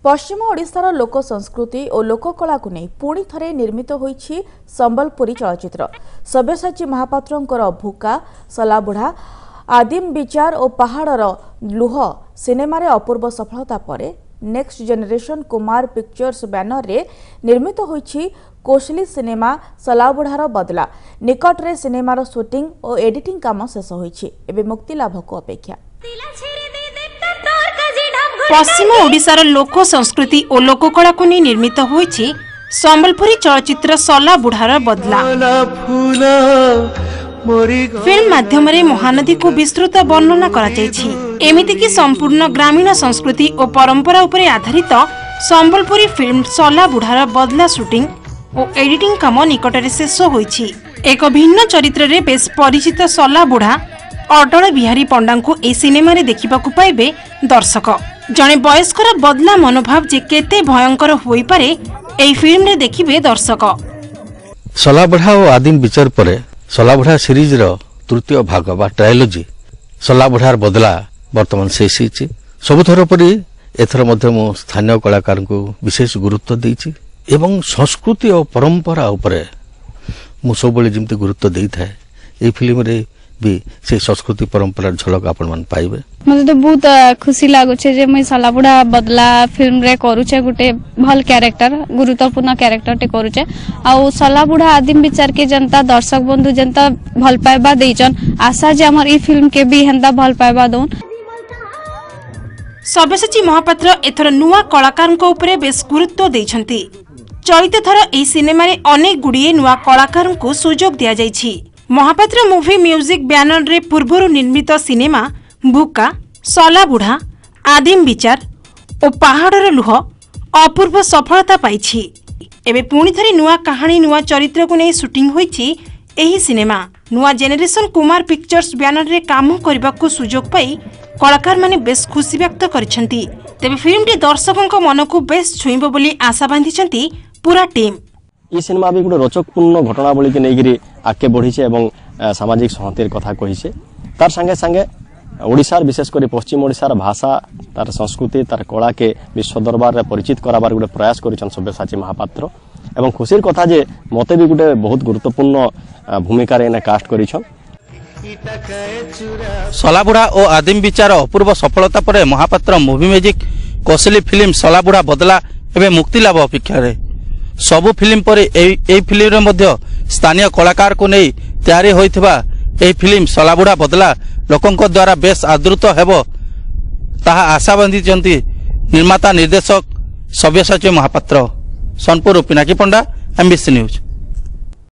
पश्चिम ओडिशार लोक संस्कृति और लोककला को नहीं पुणी थरे निर्मित होईछि संबलपुरी चलचित्र। सब्यसाची महापात्रंकर भूका, सलाबुढ़ा, आदिम विचार और पहाड़र लुह सिनेमा रे अपूर्व सफलता परे next generation Kumar pictures banner रे निर्मित होईछि कोशली सिनेमा सलाबुढ़ार बदला। निकट रे सिनेमार शूटिंग और एडिटिंग काम शेष होईछि। एबे मुक्ति लाभ को अपेक्षा। पश्चिम ओडिशार लोक संस्कृति और लोककला को नहीं निर्मित होईछि संबलपुरी चलचित्र सलाबुढ़ार बदला। फिल्म माध्यम रे महानदी को विस्तृत वर्णना करा जायछि। एमिति कि संपूर्ण ग्रामीण संस्कृति और परंपरा उपरे आधारित संबलपुरी फिल्म सलाबुढ़ार बदला शूटिंग और एडिटिंग काम निकटरे शेष होईछि। एक भिन्न चरित्र रे बेस परिचित सलाबुढ़ा अटल बिहारी पंडा को ए सिनेमा रे देखिबाकू पाइबे दर्शक। जने वयस्कर बदला मनोभाव जे केते भयंकर होई पारे एई फिल्म रे देखिबे दर्शक। सलाबुढ़ा और आदिम विचार परे सलाबुढ़ा सीरीज रो तृतीय भाग बा ट्रायलॉजी सलाबुढ़ार बदला वर्तमान शेष होईछि। सबुथर परि एथर मध्य मो स्थानीय कलाकार को विशेष गुरुत्व देइछि एवं संस्कृति और परंपरा उपरे मु सबले जिमते गुरुत्व देई थाए। ए फिल्म रे भी से संस्कृति परंपरा झलक आपण मन पाइबे। मते तो बहुत खुशी लागो छे जे मैं सलाबुढ़ा बदला फिल्म रे करूचे गुटे भल कैरेक्टर गुरुत्वपूर्ण कैरेक्टर टे करूचे आ सलाबुढ़ा आदिम विचार के जनता दर्शक बंधु जनता भल पाइबा देइचन। आशा जे हमर ई फिल्म के भी हेंदा भल पाइबा दोन। सब्यसाची महापात्र एथर नुआ कलाकार को ऊपर बेस गुरुत्व देइछंती। चलित थर एही सिनेमा रे अनेक गुडिये नुआ कलाकार को सुजोग दिया जाइछि। महापात्र मूवी म्यूजिक बैनर रे पूर्वरु निर्मित सिनेमा भूका, सलाबुढ़ा, आदिम विचार और पहाड़र लुह अपूर्व सफलता पाइछि। एबे पुणी थरे नुआ कहानी नुआ चरित्र को नहीं शूटिंग होईछि एही सिनेमा। नुआ जेनेरेशन कुमार पिक्चर्स बैनर रे काम करबाकू सुजोग पाई कलाकार माने बेस खुशी व्यक्त करिसेंती। तेबे फिल्म टी दर्शकों को मन को बेस छुईबो बोली आशा बांधिसेंती पूरा टीम। ये सिनेमा भी गोटे रोचकपूर्ण घटनावली के नहीं आगे बढ़ीचे एवं सामाजिक संहतिर कथा कहीचे। तार संगे संगे ओडिशार विशेषकर पश्चिम ओडिशार भाषा तार संस्कृति तार कला के विश्व दरबार परिचित कराबार गोटे प्रयास करिछन सब्यसाची महापात्र एवं खुशीर कथा जे मते भी गोटे बहुत गुरुत्वपूर्ण भूमिका रे कास्ट करिछन। सलाबुढ़ा और आदिम विचार अपूर्व सफलता पर महापात्र मूवी म्यूजिक कोशली फिल्म सलाबुढ़ा बदला एवं मुक्ति लाभ अपेक्षा रे। सबु फिल्म पर ए फिल्म रे मध्य स्थानीय कलाकार को नहीं तैयारी होइथिबा ए फिल्म सलाबुढ़ा बदला लोकंक द्वारा बेस आदृत हेबो ताहा आशा बांधिचंती निर्माता निर्देशक सब्यसाची महापात्र। सोनपुर पिनाकी पंडा, एमबीसी न्यूज।